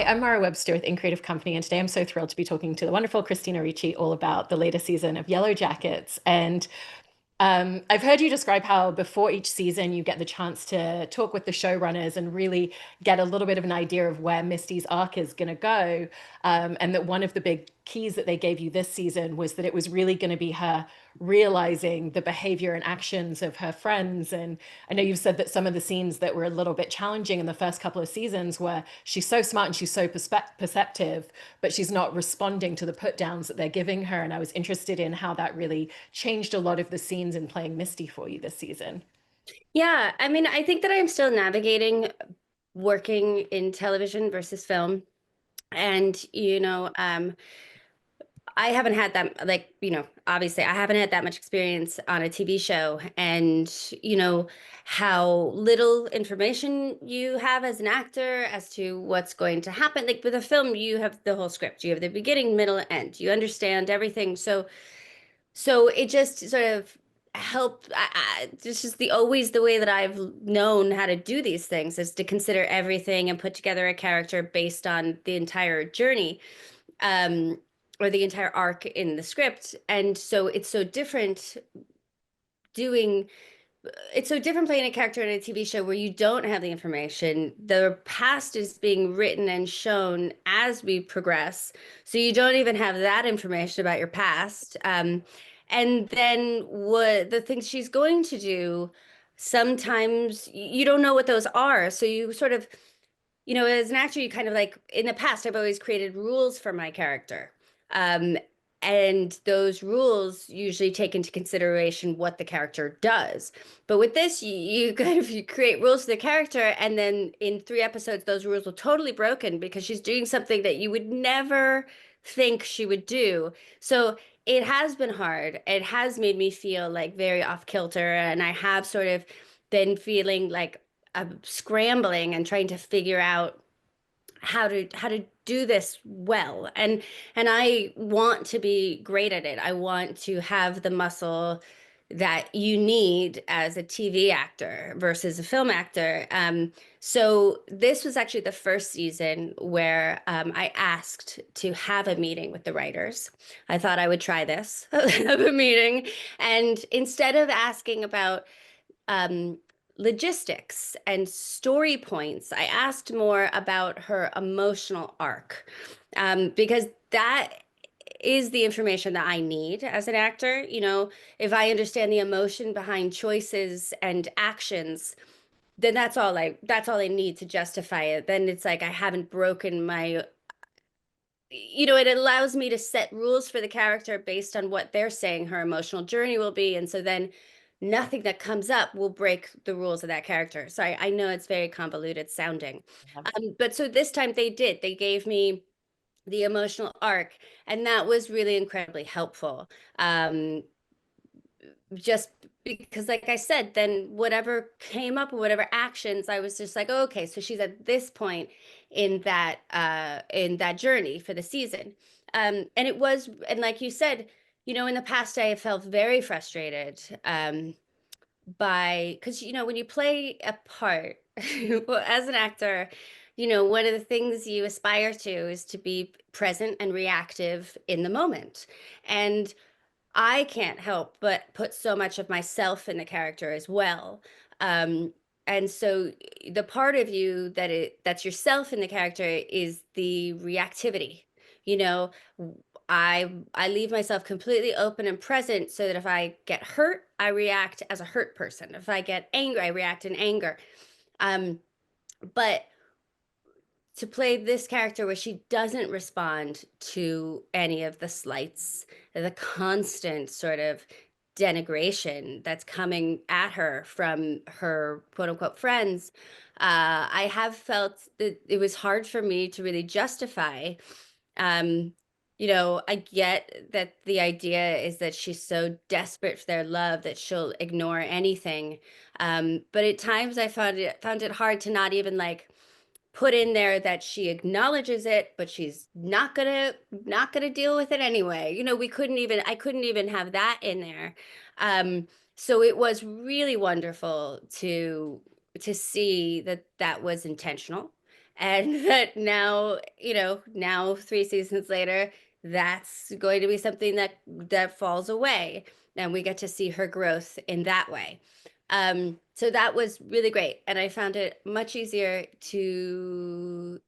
I'm Mara Webster with In Creative Company, and today I'm so thrilled to be talking to the wonderful Christina Ricci all about the latest season of Yellowjackets. And I've heard you describe how before each season you get the chance to talk with the showrunners and really get a little bit of an idea of where Misty's arc is going to go. And that one of the big keys that they gave you this season was that it was really going to be her realizing the behavior and actions of her friends. And I know you've said that some of the scenes that were a little bit challenging in the first couple of seasons where she's so smart and she's so perceptive, but she's not responding to the put downs that they're giving her. And I was interested in how that really changed a lot of the scenes in playing Misty for you this season. Yeah, I mean, I think that I'm still navigating working in television versus film. And, I haven't had that, obviously, I haven't had that much experience on a TV show. And, how little information you have as an actor as to what's going to happen. Like with a film, you have the whole script, you have the beginning, middle, end, you understand everything. So it just sort of helped. This is the always the way that I've known how to do these things is to consider everything and put together a character based on the entire journey, um, or the entire arc in the script. And so doing it's so different playing a character in a TV show where you don't have the information. The past is being written and shown as we progress. So you don't even have that information about your past. And then what the things she's going to do, sometimes you don't know what those are. So you sort of, as an actor, you kind of like in the past, I've always created rules for my character. Um, and those rules usually take into consideration what the character does. But with this, you kind of you create rules for the character, and then in 3 episodes, those rules were totally broken because she's doing something that you would never think she would do. So it has been hard. It has made me feel like very off kilter, and I have sort of been feeling like scrambling and trying to figure out how to do this well. And I want to be great at it. I want to have the muscle that you need as a TV actor versus a film actor. So this was actually the first season where I asked to have a meeting with the writers. I thought I would try this, have a meeting, and instead of asking about um, logistics and story points. I asked more about her emotional arc, because that is the information that I need as an actor. If I understand the emotion behind choices and actions, then that's all I need to justify it. Then it's like I haven't broken my, it allows me to set rules for the character based on what they're saying her emotional journey will be. And so then nothing that comes up will break the rules of that character. So I know it's very convoluted sounding. But so this time they did. They gave me the emotional arc, and that was really incredibly helpful. Just because, like I said, then whatever came up or whatever actions, I was just like, oh, okay, so she's at this point in that journey for the season. And it was, and like you said, in the past I have felt very frustrated, because when you play a part well, as an actor, one of the things you aspire to is to be present and reactive in the moment. And I can't help but put so much of myself in the character as well. Um, and so the part of you that's yourself in the character is the reactivity. You know, I leave myself completely open and present so that if I get hurt, I react as a hurt person. If I get angry, I react in anger. Um, but to play this character where she doesn't respond to any of the slights, the constant sort of denigration that's coming at her from her quote unquote friends. I have felt that it was hard for me to really justify. Um, I get that the idea is that she's so desperate for their love that she'll ignore anything. But at times I found it hard to not even like put in there that she acknowledges it, but she's not gonna deal with it anyway. I couldn't even have that in there. So it was really wonderful to see that that was intentional, and that now, now 3 seasons later, that's going to be something that falls away, and we get to see her growth in that way. So that was really great, and I found it much easier to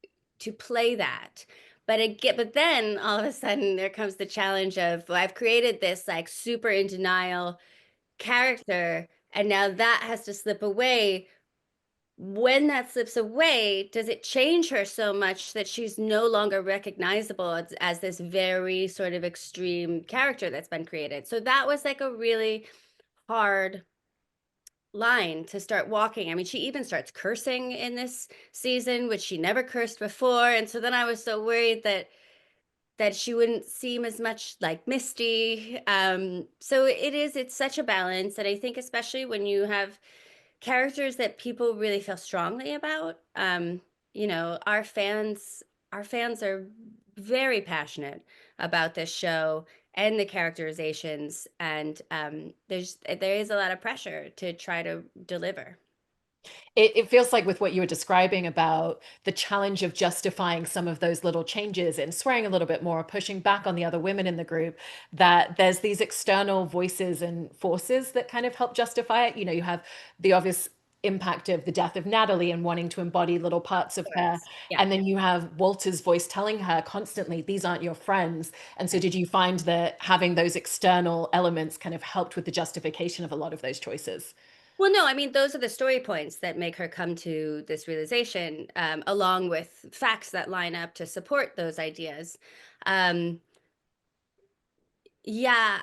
play that. But then all of a sudden there comes the challenge of, well, I've created this like super in denial character, and now that has to slip away. When that slips away, does it change her so much that she's no longer recognizable as this very sort of extreme character that's been created? So that was like a really hard line to start walking. I mean, she even starts cursing in this season, which she never cursed before. And so then I was so worried that she wouldn't seem as much like Misty. So it's such a balance. And I think especially when you have characters that people really feel strongly about, our fans are very passionate about this show and the characterizations, and there is a lot of pressure to try to deliver. It feels like with what you were describing about the challenge of justifying some of those little changes and swearing a little bit more, pushing back on the other women in the group, that there's these external voices and forces that kind of help justify it. You have the obvious impact of the death of Natalie and wanting to embody little parts of Of her. course. Yeah. And then you have Walter's voice telling her constantly, these aren't your friends. And so Right. did you find that having those external elements kind of helped with the justification of a lot of those choices? Well, no, I mean, those are the story points that make her come to this realization, along with facts that line up to support those ideas. Um, yeah,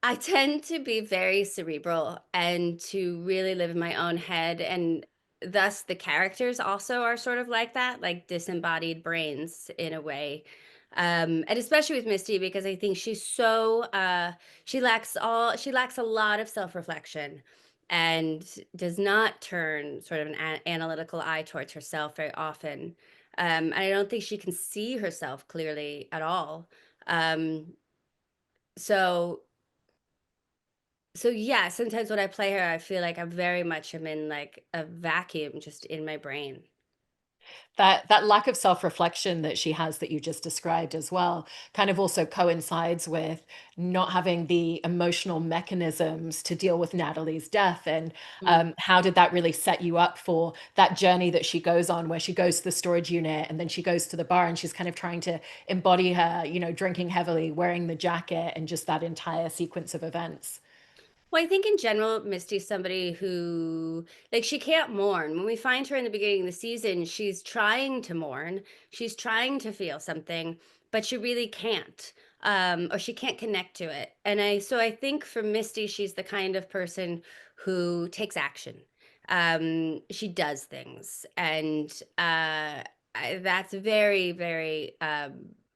I tend to be very cerebral and to really live in my own head, and thus the characters also are sort of like that, like disembodied brains in a way. And especially with Misty, because I think she lacks a lot of self-reflection and does not turn sort of an analytical eye towards herself very often. And I don't think she can see herself clearly at all. Um, so so yeah, sometimes when I play her, I feel like I very much am in like a vacuum just in my brain. That lack of self-reflection that she has that you just described as well kind of also coincides with not having the emotional mechanisms to deal with Natalie's death. And Mm. how did that really set you up for that journey that she goes on, where she goes to the storage unit and then she goes to the bar and she's kind of trying to embody her, drinking heavily, wearing the jacket, and just that entire sequence of events? Well, I think in general, Misty's somebody who, like, she can't mourn. When we find her in the beginning of the season, she's trying to mourn, she's trying to feel something, but she really can't, or she can't connect to it. So I think for Misty, she's the kind of person who takes action. She does things, and that's very, very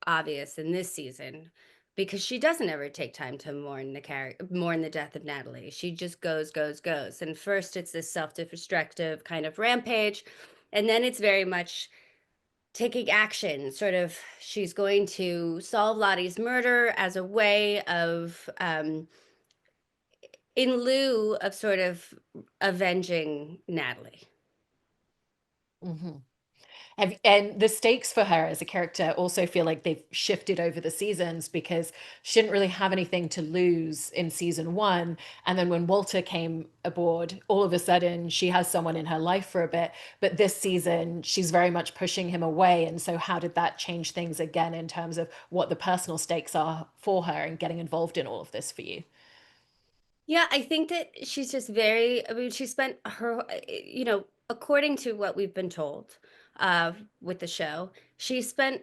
obvious in this season because she doesn't ever take time to mourn the death of Natalie. She just goes, goes, goes. And first it's this self-destructive kind of rampage, and then it's very much taking action. Sort of, she's going to solve Lottie's murder as a way of, in lieu of sort of avenging Natalie. Mhm. And the stakes for her as a character also feel like they've shifted over the seasons, because she didn't really have anything to lose in season one. And then when Walter came aboard, all of a sudden she has someone in her life for a bit. But this season, she's very much pushing him away. And so, how did that change things again in terms of what the personal stakes are for her and getting involved in all of this for you? Yeah, I think that she's just I mean, she spent according to what we've been told with the show, she spent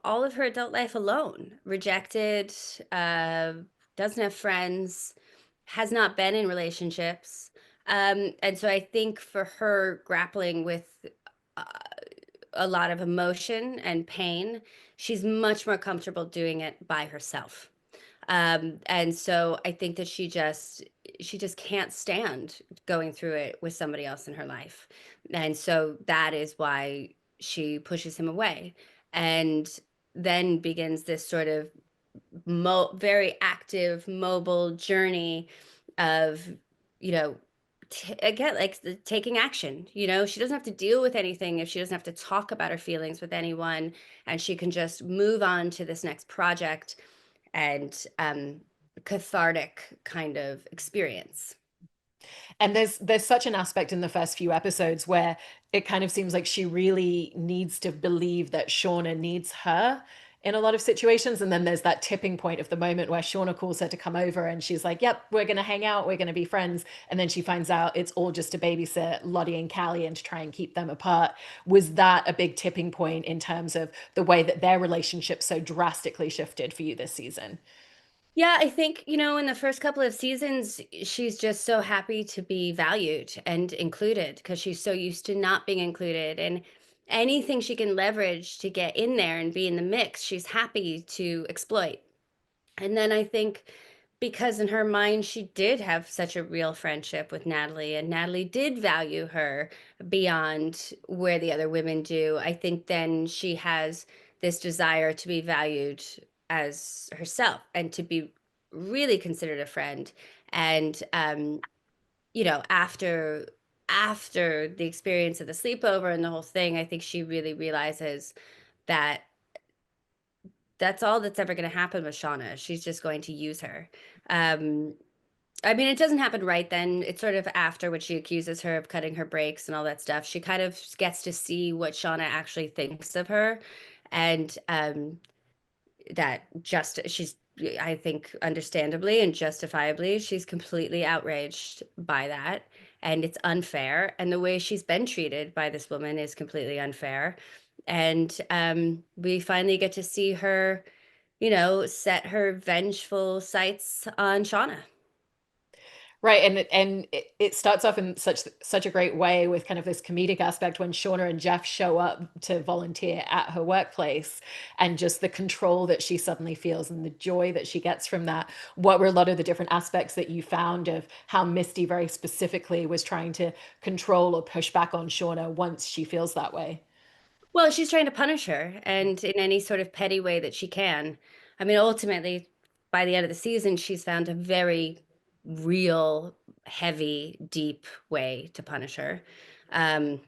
all of her adult life alone, rejected, uh, doesn't have friends, has not been in relationships. And so I think for her grappling with uh, a lot of emotion and pain, she's much more comfortable doing it by herself. And so I think that she just can't stand going through it with somebody else in her life. And so that is why she pushes him away, and then begins this sort of very active, mobile journey of, you know, again, like taking action. You know, she doesn't have to deal with anything if she doesn't have to talk about her feelings with anyone, and she can just move on to this next project and cathartic kind of experience. And there's such an aspect in the first few episodes where it kind of seems like she really needs to believe that Shauna needs her in a lot of situations. And then there's that tipping point of the moment where Shauna calls her to come over and she's like, yep, we're going to hang out, we're going to be friends. And then she finds out it's all just to babysit Lottie and Callie and to try and keep them apart. Was that a big tipping point in terms of the way that their relationship so drastically shifted for you this season? Yeah, I think, you know, in the first couple of seasons, she's just so happy to be valued and included because she's so used to not being included. And anything she can leverage to get in there and be in the mix, she's happy to exploit. And then I think because in her mind, she did have such a real friendship with Natalie, and Natalie did value her beyond where the other women do. I think then she has this desire to be valued as herself and to be really considered a friend. And you know, after the experience of the sleepover and the whole thing, I think she really realizes that that's all that's ever going to happen with Shauna. She's just going to use her. Um, I mean, it doesn't happen right then. It's sort of after when she accuses her of cutting her brakes and all that stuff. She kind of gets to see what Shauna actually thinks of her. And that just she's I think understandably and justifiably she's completely outraged by that, and it's unfair, and the way she's been treated by this woman is completely unfair. And we finally get to see her, you know, set her vengeful sights on Shauna. Right, and it starts off in such a great way with kind of this comedic aspect when Shauna and Jeff show up to volunteer at her workplace, and just the control that she suddenly feels and the joy that she gets from that. What were a lot of the different aspects that you found of how Misty very specifically was trying to control or push back on Shauna once she feels that way? Well, she's trying to punish her, and in any sort of petty way that she can. I mean, ultimately, by the end of the season, she's found a very real, heavy, deep way to punish her, um,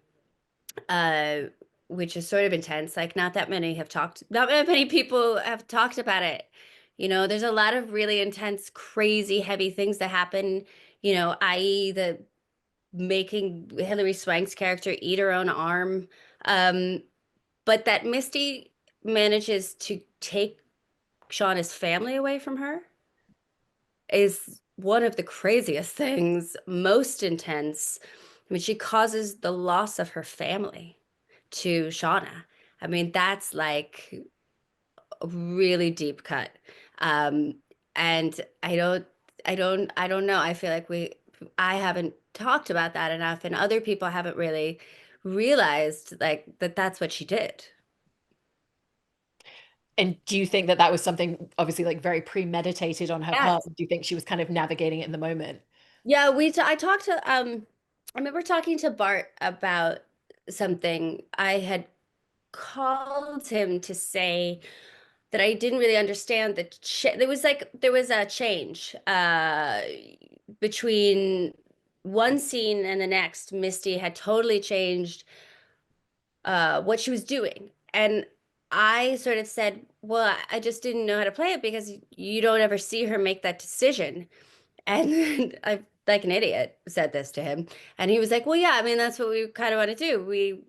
uh, which is sort of intense. Like, not that many people have talked about it. You know, there's a lot of really intense, crazy, heavy things that happen, you know, i.e., the making Hilary Swank's character eat her own arm. Um, but that Misty manages to take Shauna's family away from her is one of the craziest things, most intense. I mean, she causes the loss of her family to Shauna. I mean, that's like a really deep cut. Um, and I don't know. I feel like I haven't talked about that enough, and other people haven't really realized like that that's what she did. And do you think that that was something obviously like very premeditated on her part? Yes. Do you think she was kind of navigating it in the moment? Yeah, I talked to I remember talking to Bart about something. I had called him to say that I didn't really understand the there was a change between one scene and the next. Misty had totally changed what she was doing. And I sort of said, well, I just didn't know how to play it because you don't ever see her make that decision. And I, like an idiot, said this to him. And he was like, well, yeah, I mean, that's what we kind of want to do. We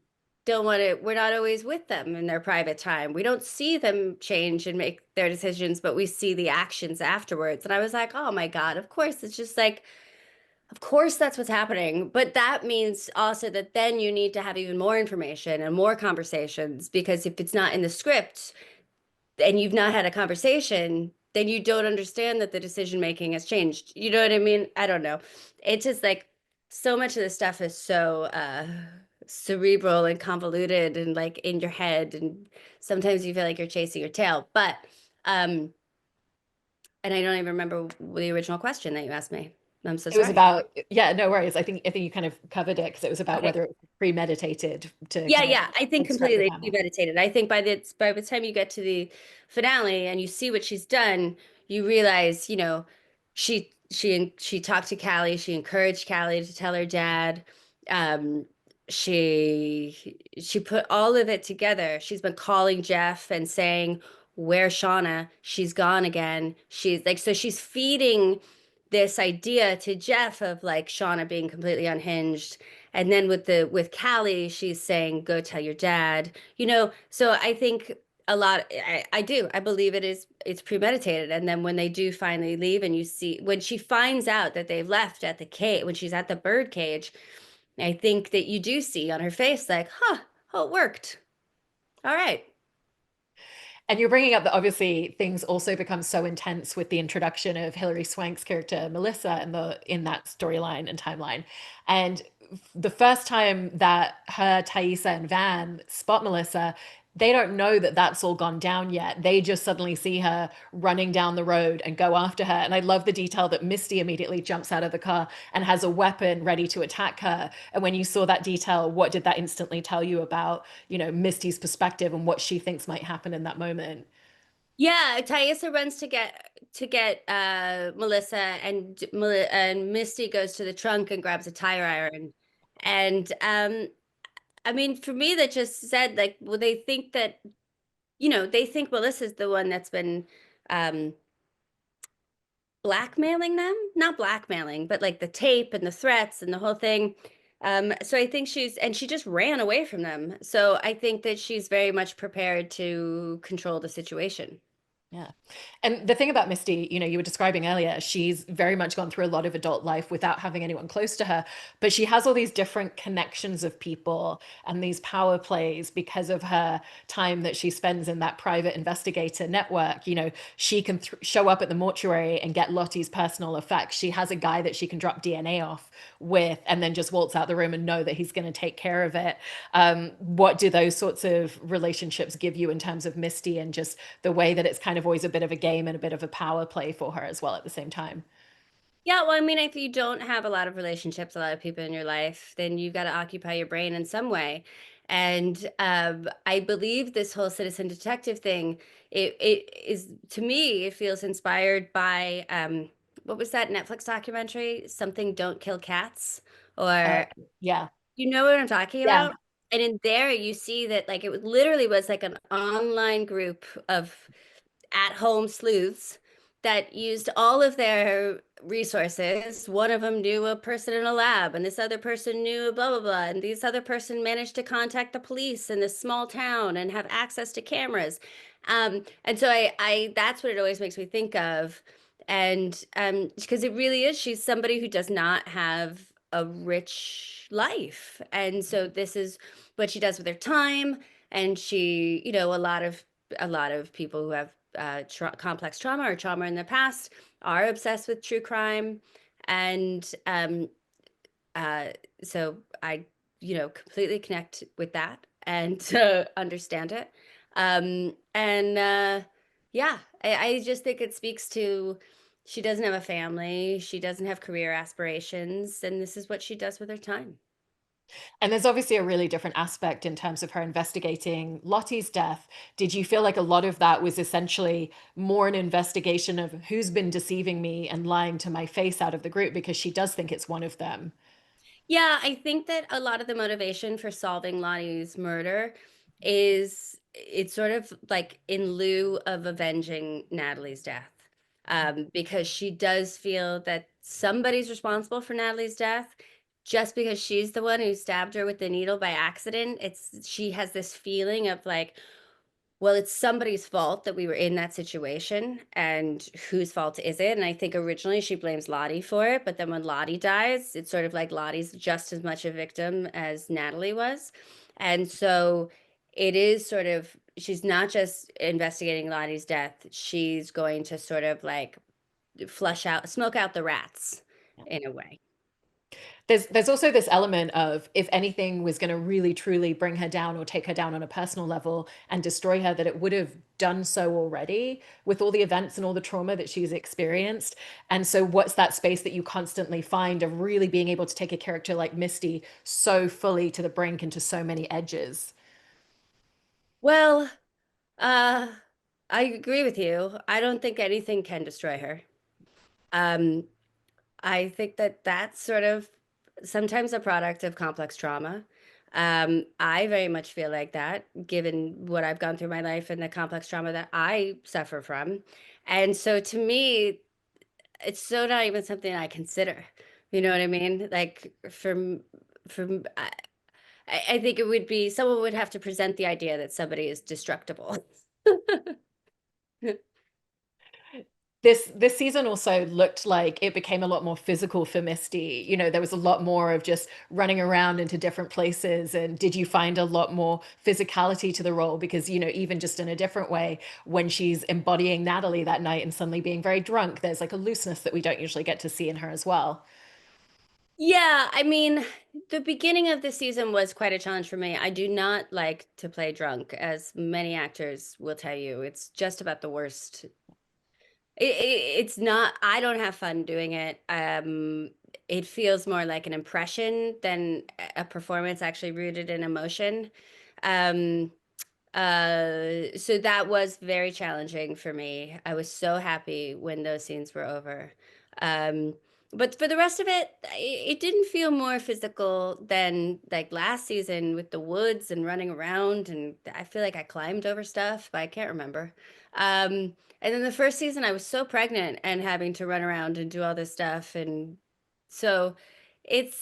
don't want to, we're not always with them in their private time. We don't see them change and make their decisions, but we see the actions afterwards. And I was like, oh my God, of course. It's just like, of course that's what's happening. But that means also that then you need to have even more information and more conversations because if it's not in the script, and you've not had a conversation, then you don't understand that the decision making has changed. You know what I mean? I don't know. It's just like so much of this stuff is so cerebral and convoluted and like in your head, and sometimes you feel like you're chasing your tail. But um, and I don't even remember the original question that you asked me. I'm so It was sorry. about, yeah, no worries. I think you kind of covered it because it was about Okay. whether it was premeditated to Yeah, kind of yeah, I think instruct the completely camera. premeditated. I think by the time you get to the finale and you see what she's done, you realize, you know, she talked to Callie. She encouraged Callie to tell her dad. Um, she put all of it together. She's been calling Jeff and saying, "Where's Shauna? She's gone again." She's like, so she's feeding this idea to Jeff of like Shauna being completely unhinged. And then with Callie, she's saying, "Go tell your dad." So I think a lot I do. I believe it's premeditated. And then when they do finally leave and you see when she finds out that they've left at the cage, when she's at the bird cage, I think that you do see on her face like, huh, oh, it worked. All right. And you're bringing up that obviously things also become so intense with the introduction of Hilary Swank's character Melissa in that storyline and timeline. And the first time that her, Thaisa, and Van spot Melissa, they don't know that that's all gone down yet. They just suddenly see her running down the road and go after her. And I love the detail that Misty immediately jumps out of the car and has a weapon ready to attack her. And when you saw that detail, what did that instantly tell you about, Misty's perspective and what she thinks might happen in that moment? Yeah, Thaisa runs to get Melissa, and Misty goes to the trunk and grabs a tire iron. And I mean, for me, that just said like, well, they think that, they think Melissa's the one that's been um blackmailing them. Not blackmailing, but like the tape and the threats and the whole thing. So I think she just ran away from them. So I think that she's very much prepared to control the situation. Yeah. And the thing about Misty, you were describing earlier, she's very much gone through a lot of adult life without having anyone close to her, but she has all these different connections of people and these power plays because of her time that she spends in that private investigator network. She can show up at the mortuary and get Lottie's personal effects. She has a guy that she can drop DNA off with and then just waltz out the room and know that he's going to take care of it. What do those sorts of relationships give you in terms of Misty and just the way that it's kind of always a bit of a game and a bit of a power play for her as well at the same time? Yeah, well, I mean, if you don't have a lot of relationships, a lot of people in your life, then you've got to occupy your brain in some way. And I believe this whole citizen detective thing, it is to me, it feels inspired by what was that Netflix documentary? Something Don't Kill Cats, Uh, or yeah, you know what I'm talking yeah. about? And in there, you see that like literally was like an online group of at-home sleuths that used all of their resources. One of them knew a person in a lab, and this other person knew blah blah blah, and this other person managed to contact the police in this small town and have access to cameras. And so I that's what it always makes me think of. And because it really is, she's somebody who does not have a rich life. And so this is what she does with her time. And she, a lot of people who have complex trauma or trauma in the past are obsessed with true crime. And uh, so I, completely connect with that and understand it. And yeah, I just think it speaks to she doesn't have a family, she doesn't have career aspirations, and this is what she does with her time. And there's obviously a really different aspect in terms of her investigating Lottie's death. Did you feel like a lot of that was essentially more an investigation of who's been deceiving me and lying to my face out of the group because she does think it's one of them? Yeah, I think that a lot of the motivation for solving Lottie's murder is it's sort of like in lieu of avenging Natalie's death. Because she does feel that somebody's responsible for Natalie's death just because she's the one who stabbed her with the needle by accident. She has this feeling of like, well, it's somebody's fault that we were in that situation, and whose fault is it? And I think originally she blames Lottie for it, but then when Lottie dies, it's sort of like Lottie's just as much a victim as Natalie was. And so it is sort of, she's not just investigating Lottie's death, she's going to sort of like smoke out the rats in a way. There's also this element of if anything was going to really truly bring her down or take her down on a personal level and destroy her, that it would have done so already with all the events and all the trauma that she's experienced. And so, what's that space that you constantly find of really being able to take a character like Misty so fully to the brink and to so many edges? Well, uh, I agree with you. I don't think anything can destroy her. Um, I think that that's sort of sometimes a product of complex trauma. I very much feel like that, given what I've gone through my life and the complex trauma that I suffer from. And so to me, it's so not even something I consider. You know what I mean? Like from I think it would be someone would have to present the idea that somebody is destructible. This season also looked like it became a lot more physical for Misty. You know, there was a lot more of just running around into different places. And did you find a lot more physicality to the role? Because, you know, even just in a different way, when she's embodying Natalie that night and suddenly being very drunk, there's like a looseness that we don't usually get to see in her as well. Yeah, I mean, the beginning of the season was quite a challenge for me. I do not like to play drunk, as many actors will tell you. It's just about the worst. It's not, I don't have fun doing it. It feels more like an impression than a performance actually rooted in emotion. Um, so that was very challenging for me. I was so happy when those scenes were over. Um, but for the rest of it, it didn't feel more physical than like last season with the woods and running around. And I feel like I climbed over stuff, but I can't remember. And then the first season, I was so pregnant and having to run around and do all this stuff. And so it's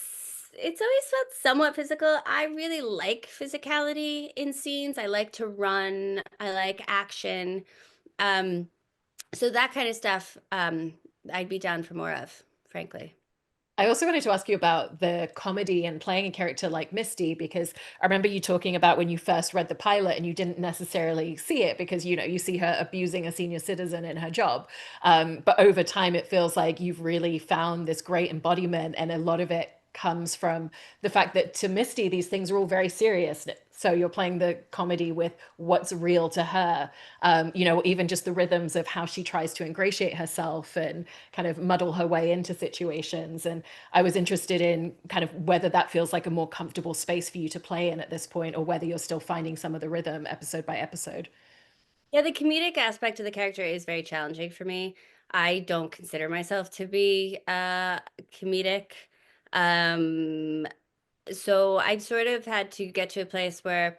always felt somewhat physical. I really like physicality in scenes. I like to run. I like action. Um, so that kind of stuff, I'd be down for more of, frankly. I also wanted to ask you about the comedy and playing a character like Misty, because I remember you talking about when you first read the pilot and you didn't necessarily see it because, you know, you see her abusing a senior citizen in her job. But over time, it feels like you've really found this great embodiment, and a lot of it comes from the fact that to Misty, these things are all very serious. So you're playing the comedy with what's real to her. You know, even just the rhythms of how she tries to ingratiate herself and kind of muddle her way into situations. And I was interested in kind of whether that feels like a more comfortable space for you to play in at this point, or whether you're still finding some of the rhythm episode by episode. Yeah, the comedic aspect of the character is very challenging for me. I don't consider myself to be comedic. Um, so I sort of had to get to a place where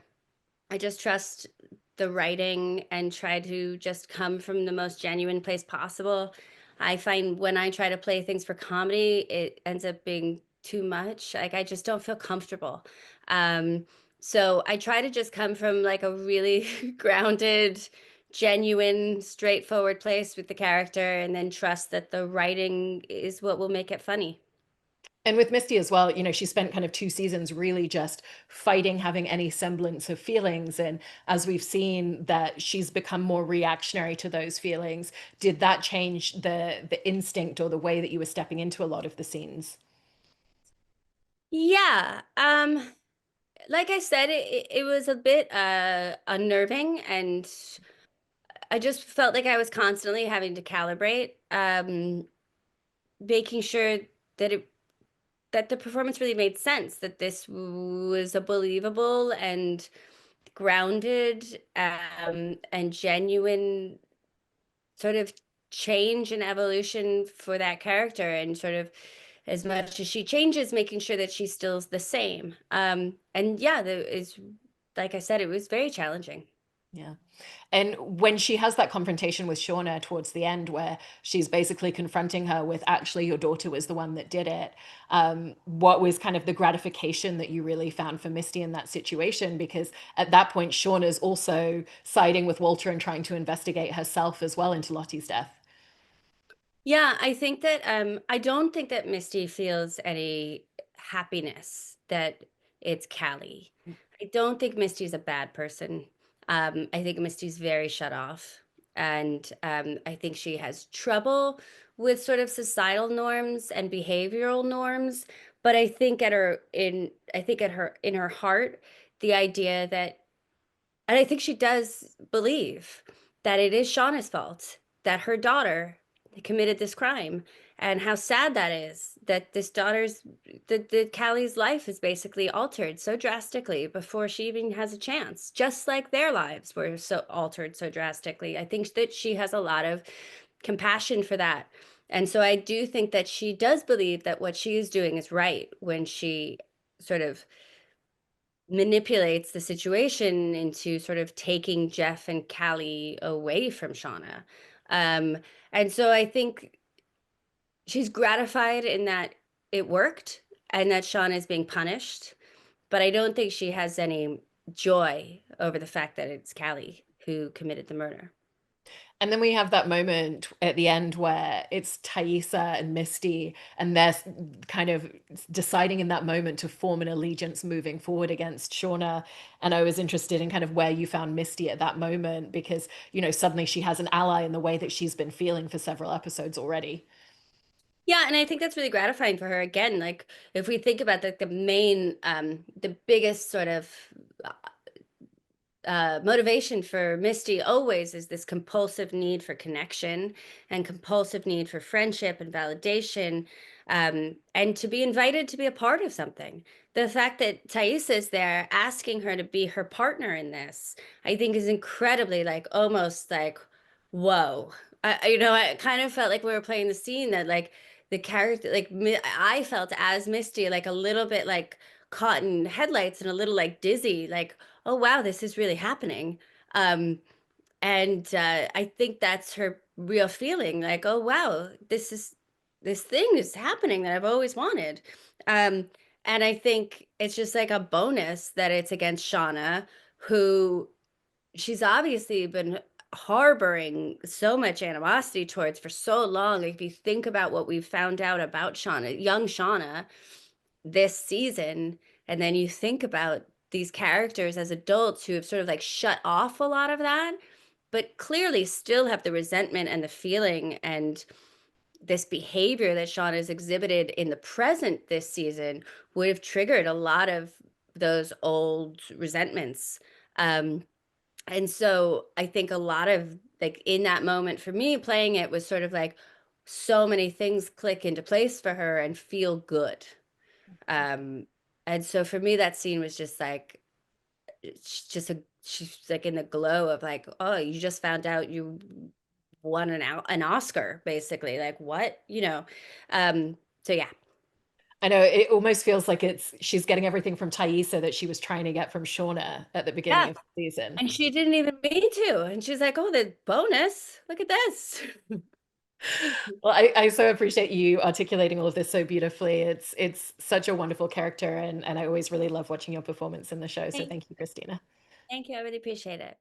I just trust the writing and try to just come from the most genuine place possible. I find when I try to play things for comedy, it ends up being too much. Like I just don't feel comfortable. Um, so I try to just come from like a really grounded, genuine, straightforward place with the character and then trust that the writing is what will make it funny. And with Misty as well, you know, she spent kind of 2 seasons really just fighting having any semblance of feelings. And as we've seen that she's become more reactionary to those feelings, did that change the instinct or the way that you were stepping into a lot of the scenes? Yeah. Like I said, it was a bit unnerving and I just felt like I was constantly having to calibrate, making sure that it that the performance really made sense, that this was a believable and grounded and genuine sort of change and evolution for that character, and sort of as much as she changes, making sure that she's still the same. And yeah, is like I said, it was very challenging. Yeah. And when she has that confrontation with Shauna towards the end, where she's basically confronting her with actually your daughter was the one that did it, what was kind of the gratification that you really found for Misty in that situation? Because at that point, Shauna's also siding with Walter and trying to investigate herself as well into Lottie's death. Yeah, I think that I don't think that Misty feels any happiness that it's Callie. I don't think Misty's a bad person. I think Misty's very shut off. And I think she has trouble with sort of societal norms and behavioral norms. But I think at her in her heart, the idea that and I think she does believe that it is Shauna's fault that her daughter committed this crime, and how sad that is that this daughter's that Callie's life is basically altered so drastically before she even has a chance, just like their lives were so altered so drastically. I think that she has a lot of compassion for that. And so I do think that she does believe that what she is doing is right when she sort of manipulates the situation into sort of taking Jeff and Callie away from Shauna. Um, and so I think she's gratified in that it worked and that Shauna is being punished, but I don't think she has any joy over the fact that it's Callie who committed the murder. And then we have that moment at the end where it's Thaisa and Misty, and they're kind of deciding in that moment to form an allegiance moving forward against Shauna. And I was interested in kind of where you found Misty at that moment, because, suddenly she has an ally in the way that she's been feeling for several episodes already. Yeah, and I think that's really gratifying for her. Again, like if we think about the main, the biggest sort of motivation for Misty always is this compulsive need for connection and compulsive need for friendship and validation, and to be invited to be a part of something. The fact that Thaisa is there asking her to be her partner in this, I think is incredibly like almost like, whoa. I kind of felt like we were playing the scene that like the character, like I felt as Misty, like a little bit like caught in headlights and a little like dizzy, like, oh wow, this is really happening. Um, and I think that's her real feeling, like, oh wow, this thing is happening that I've always wanted. Um, and I think it's just like a bonus that it's against Shauna, who she's obviously been harboring so much animosity towards for so long. Like, if you think about what we've found out about Shauna, young Shauna, this season, and then you think about these characters as adults who have sort of like shut off a lot of that, but clearly still have the resentment and the feeling and this behavior that Sean has exhibited in the present this season would have triggered a lot of those old resentments. Um, and so I think a lot of like in that moment for me playing it was sort of like so many things click into place for her and feel good. Um, and so for me, that scene was just like, she's like in the glow of like, oh, you just found out you won an Oscar, basically. Like what, so yeah. I know it almost feels like she's getting everything from Thaisa that she was trying to get from Shauna at the Yeah. beginning of the season. And she didn't even mean to. And she's like, oh, the bonus. Look at this. Well, I so appreciate you articulating all of this so beautifully. It's such a wonderful character, and I always really love watching your performance in the show. So Thank, thank you, Christina. thank you. I really appreciate it.